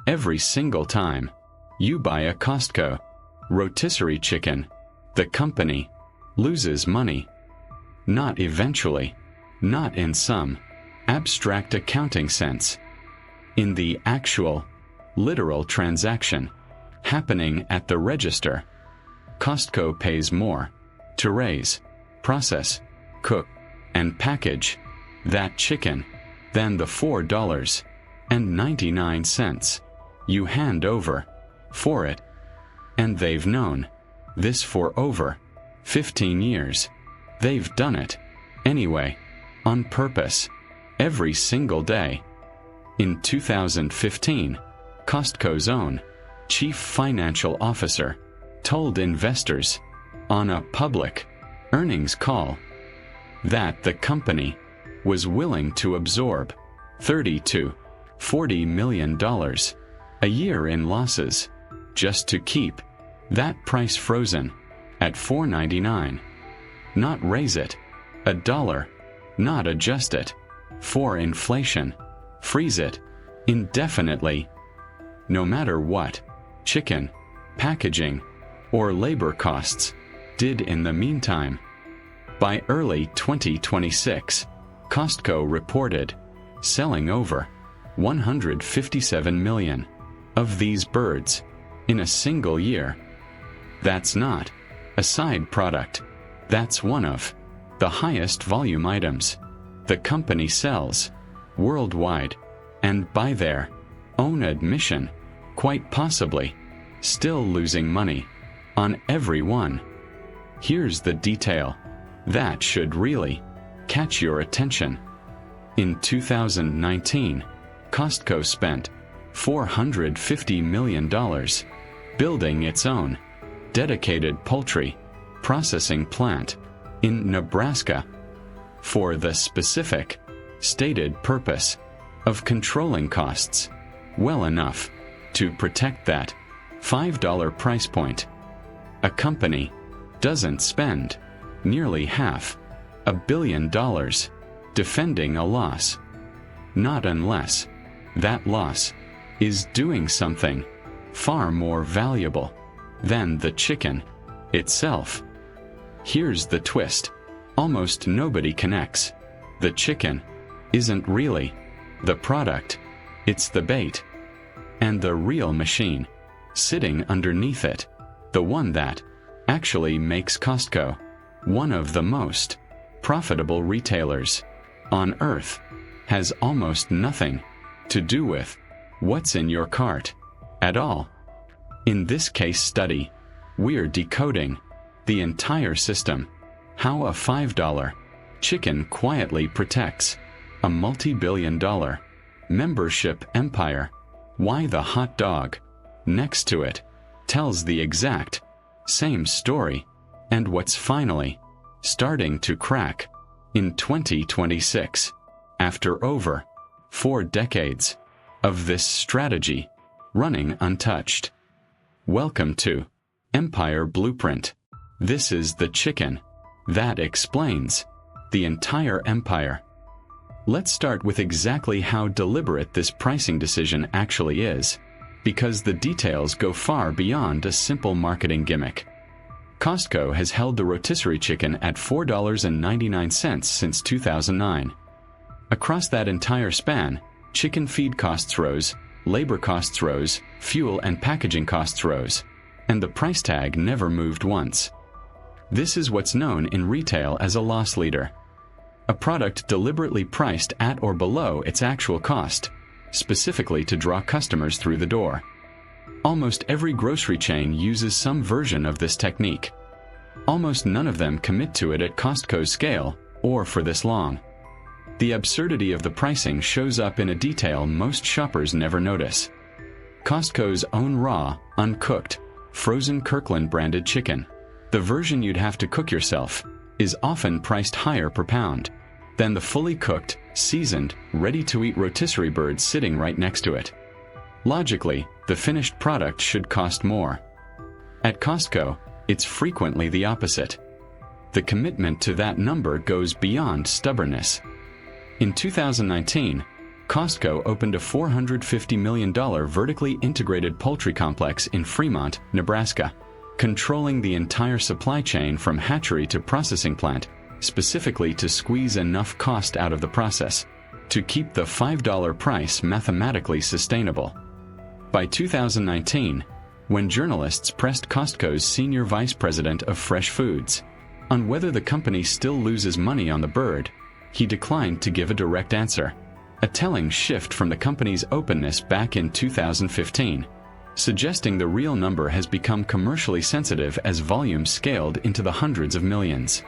Every single time you buy a Costco rotisserie chicken, the company loses money. Not eventually, not in some abstract accounting sense. In the actual, literal transaction happening at the register, Costco pays more to raise, process, cook, and package that chicken than the $4.99 you hand over for it. And they've known this for over 15 years. They've done it anyway, on purpose, every single day. In 2015, Costco's own chief financial officer told investors on a public earnings call that the company was willing to absorb $30 to $40 million a year in losses just to keep that price frozen at $4.99. Not raise it a dollar, not adjust it for inflation, freeze it indefinitely. No matter what chicken, packaging, or labor costs did in the meantime. By early 2026, Costco reported selling over 157 million of these birds in a single year. That's not a side product. That's one of the highest volume items the company sells worldwide, and by their own admission, quite possibly still losing money on every one. Here's the detail that should really catch your attention. In 2019, Costco spent $450 million building its own dedicated poultry processing plant in Nebraska for the specific, stated purpose of controlling costs well enough to protect that $5 price point. A company doesn't spend nearly $500 million defending a loss. Not unless that loss is doing something far more valuable than the chicken itself. Here's the twist. Almost nobody connects. The chicken isn't really the product, it's the bait. And the real machine sitting underneath it, the one that actually makes Costco one of the most profitable retailers on earth, has almost nothing to do with what's in your cart at all. In this case study, we're decoding the entire system, how a $5 chicken quietly protects a multi-billion-dollar membership empire, why the hot dog next to it tells the exact same story, and what's finally starting to crack in 2026, after over 4 decades of this strategy running untouched. Welcome to Empire Blueprint. This is the chicken that explains the entire empire. Let's start with exactly how deliberate this pricing decision actually is, because the details go far beyond a simple marketing gimmick. Costco has held the rotisserie chicken at $4.99 since 2009. Across that entire span, chicken feed costs rose, labor costs rose, fuel and packaging costs rose, and the price tag never moved once. This is what's known in retail as a loss leader. A product deliberately priced at or below its actual cost, specifically to draw customers through the door. Almost every grocery chain uses some version of this technique. Almost none of them commit to it at Costco's scale, or for this long. The absurdity of the pricing shows up in a detail most shoppers never notice. Costco's own raw, uncooked, frozen Kirkland-branded chicken, the version you'd have to cook yourself, is often priced higher per pound than the fully cooked, seasoned, ready-to-eat rotisserie bird sitting right next to it. Logically, the finished product should cost more. At Costco, it's frequently the opposite. The commitment to that number goes beyond stubbornness. In 2019, Costco opened a $450 million vertically integrated poultry complex in Fremont, Nebraska, controlling the entire supply chain from hatchery to processing plant, specifically to squeeze enough cost out of the process to keep the $5 price mathematically sustainable. By 2019, when journalists pressed Costco's senior vice president of fresh foods on whether the company still loses money on the bird, he declined to give a direct answer, a telling shift from the company's openness back in 2015, suggesting the real number has become commercially sensitive as volumes scaled into the hundreds of millions.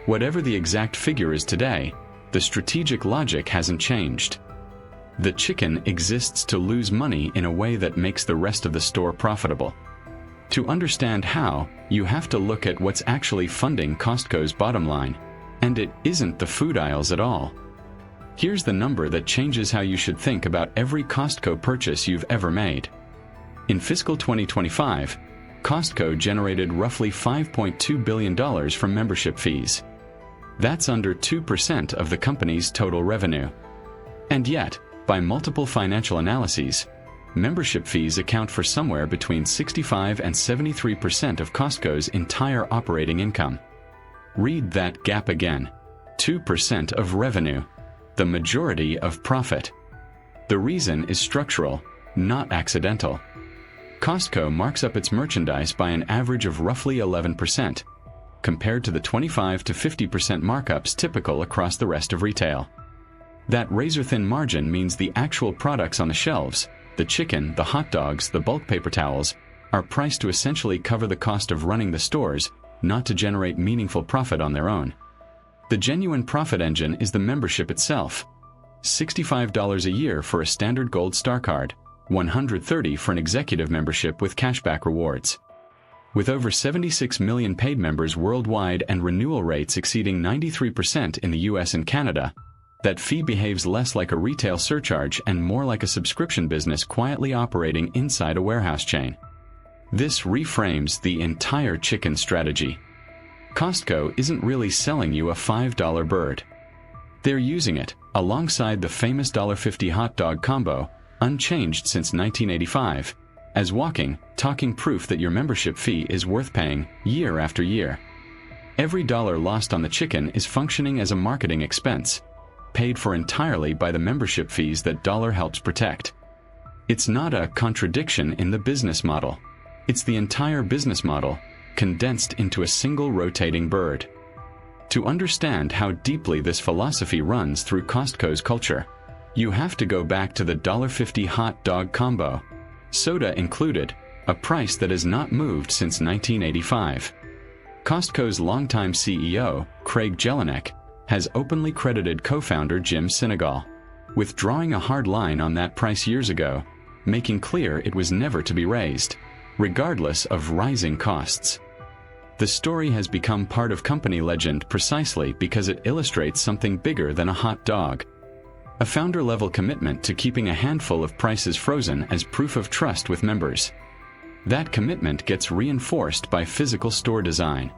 Whatever the exact figure is today, the strategic logic hasn't changed. The chicken exists to lose money in a way that makes the rest of the store profitable. To understand how, you have to look at what's actually funding Costco's bottom line, and it isn't the food aisles at all. Here's the number that changes how you should think about every Costco purchase you've ever made. In fiscal 2025, Costco generated roughly $5.2 billion from membership fees. That's under 2% of the company's total revenue. And yet, by multiple financial analyses, membership fees account for somewhere between 65 and 73% of Costco's entire operating income. Read that gap again. 2% of revenue, the majority of profit. The reason is structural, not accidental. Costco marks up its merchandise by an average of roughly 11%, compared to the 25 to 50% markups typical across the rest of retail. That razor-thin margin means the actual products on the shelves, the chicken, the hot dogs, the bulk paper towels, are priced to essentially cover the cost of running the stores, not to generate meaningful profit on their own. The genuine profit engine is the membership itself. $65 a year for a standard Gold Star card, $130 for an executive membership with cashback rewards. With over 76 million paid members worldwide and renewal rates exceeding 93% in the US and Canada, that fee behaves less like a retail surcharge and more like a subscription business quietly operating inside a warehouse chain. This reframes the entire chicken strategy. Costco isn't really selling you a $5 bird. They're using it, alongside the famous $1.50 hot dog combo, unchanged since 1985, as walking, talking proof that your membership fee is worth paying year after year. Every dollar lost on the chicken is functioning as a marketing expense, paid for entirely by the membership fees that dollar helps protect. It's not a contradiction in the business model. It's the entire business model, condensed into a single rotating bird. To understand how deeply this philosophy runs through Costco's culture, you have to go back to the $1.50 hot dog combo, soda included, a price that has not moved since 1985. Costco's longtime CEO, Craig Jelinek, has openly credited co-founder Jim Sinegal with drawing a hard line on that price years ago, making clear it was never to be raised, regardless of rising costs. The story has become part of company legend precisely because it illustrates something bigger than a hot dog. A founder-level commitment to keeping a handful of prices frozen as proof of trust with members. That commitment gets reinforced by physical store design.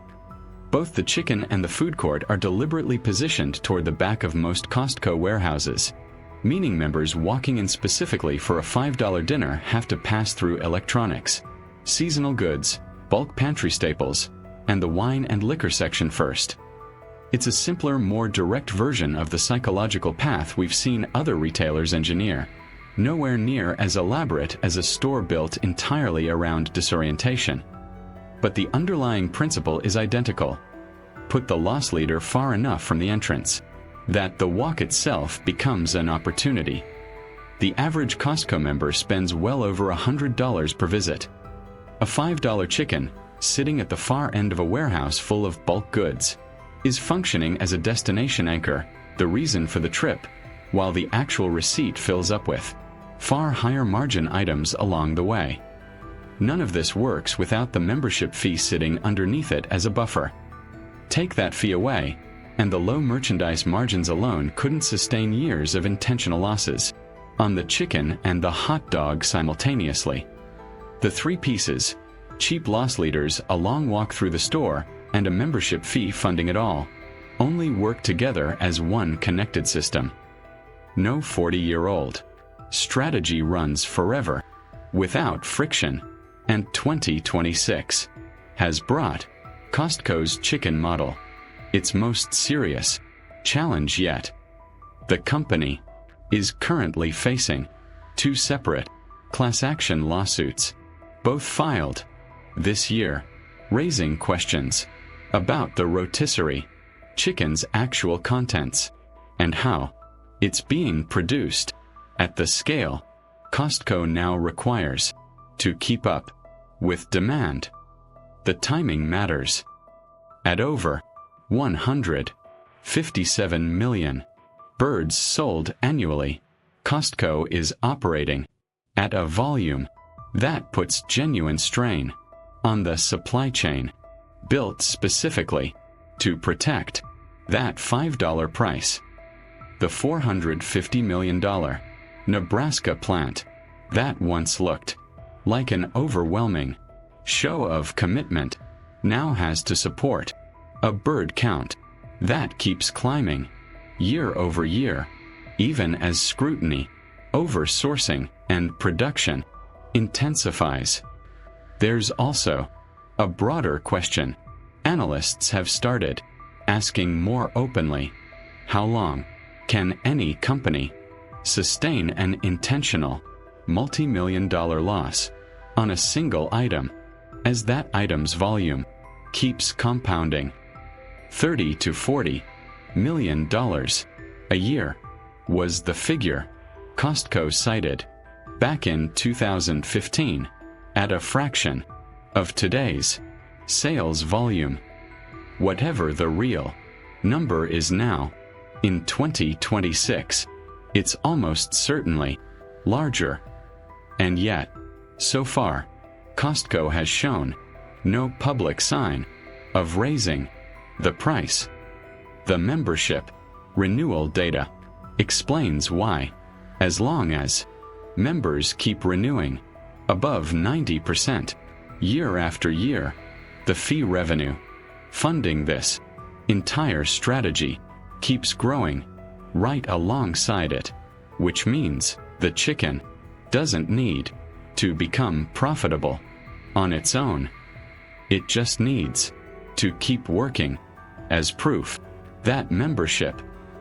Both the chicken and the food court are deliberately positioned toward the back of most Costco warehouses, meaning members walking in specifically for a $5 dinner have to pass through electronics, seasonal goods, bulk pantry staples, and the wine and liquor section first. It's a simpler, more direct version of the psychological path we've seen other retailers engineer, nowhere near as elaborate as a store built entirely around disorientation. But the underlying principle is identical. Put the loss leader far enough from the entrance, that the walk itself becomes an opportunity. The average Costco member spends well over $100 per visit. A $5 chicken, sitting at the far end of a warehouse full of bulk goods, is functioning as a destination anchor, the reason for the trip, while the actual receipt fills up with far higher margin items along the way. None of this works without the membership fee sitting underneath it as a buffer. Take that fee away, and the low merchandise margins alone couldn't sustain years of intentional losses on the chicken and the hot dog simultaneously. The three pieces, cheap loss leaders, a long walk through the store, and a membership fee funding it all, only work together as one connected system. No 40-year-old strategy runs forever, without friction, and 2026 has brought Costco's chicken model its most serious challenge yet. The company is currently facing 2 separate class action lawsuits, both filed this year, raising questions about the rotisserie chicken's actual contents and how it's being produced at the scale Costco now requires to keep up with demand. The timing matters. At over 157 million birds sold annually, Costco is operating at a volume that puts genuine strain on the supply chain, built specifically to protect that $5 price. The $450 million Nebraska plant that once looked like an overwhelming show of commitment now has to support a bird count that keeps climbing year over year, even as scrutiny over sourcing and production intensifies. There's also a broader question analysts have started asking more openly: how long can any company sustain an intentional multi-million-dollar loss on a single item as that item's volume keeps compounding? $30 to $40 million a year was the figure Costco cited back in 2015 at a fraction of today's sales volume. Whatever the real number is now, in 2026, it's almost certainly larger. And yet, so far, Costco has shown no public sign of raising the price. The membership renewal data explains why. As long as members keep renewing above 90% year after year, the fee revenue funding this entire strategy keeps growing right alongside it, which means the chicken doesn't need to become profitable on its own. It just needs to keep working as proof that membership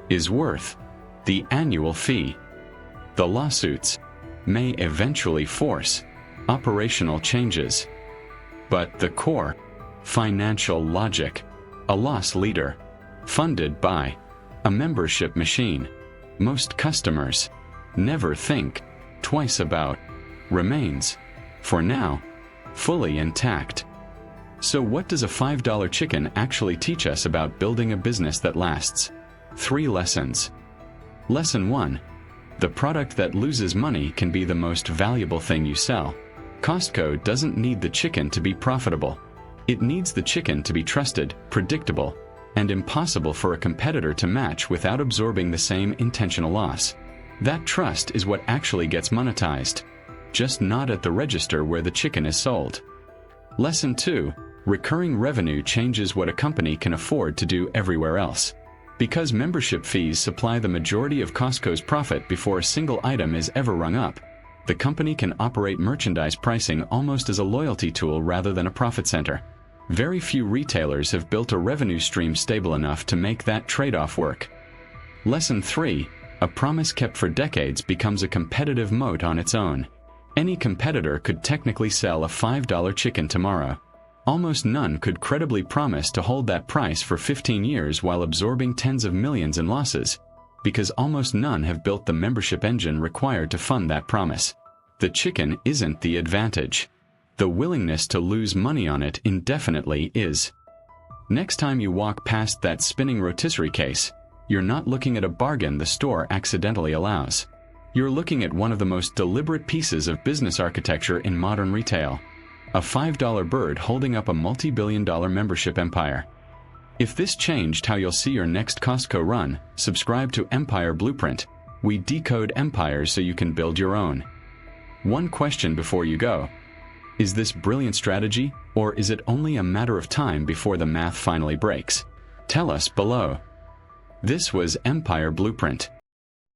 is worth the annual fee. The lawsuits may eventually force operational changes, but the core financial logic, a loss leader funded by a membership machine most customers never think twice about, remains, for now, fully intact. So what does a $5 chicken actually teach us about building a business that lasts? 3 lessons. Lesson 1. The product that loses money can be the most valuable thing you sell. Costco doesn't need the chicken to be profitable. It needs the chicken to be trusted, predictable, and impossible for a competitor to match without absorbing the same intentional loss. That trust is what actually gets monetized, just not at the register where the chicken is sold. Lesson 2. Recurring revenue changes what a company can afford to do everywhere else. Because membership fees supply the majority of Costco's profit before a single item is ever rung up, the company can operate merchandise pricing almost as a loyalty tool rather than a profit center. Very few retailers have built a revenue stream stable enough to make that trade-off work. Lesson 3. A promise kept for decades becomes a competitive moat on its own. Any competitor could technically sell a $5 chicken tomorrow. Almost none could credibly promise to hold that price for 15 years while absorbing tens of millions in losses, because almost none have built the membership engine required to fund that promise. The chicken isn't the advantage. The willingness to lose money on it indefinitely is. Next time you walk past that spinning rotisserie case, you're not looking at a bargain the store accidentally allows. You're looking at one of the most deliberate pieces of business architecture in modern retail. A $5 bird holding up a multi-billion-dollar membership empire. If this changed how you'll see your next Costco run, subscribe to Empire Blueprint. We decode empires so you can build your own. One question before you go. Is this brilliant strategy, or is it only a matter of time before the math finally breaks? Tell us below. This was Empire Blueprint.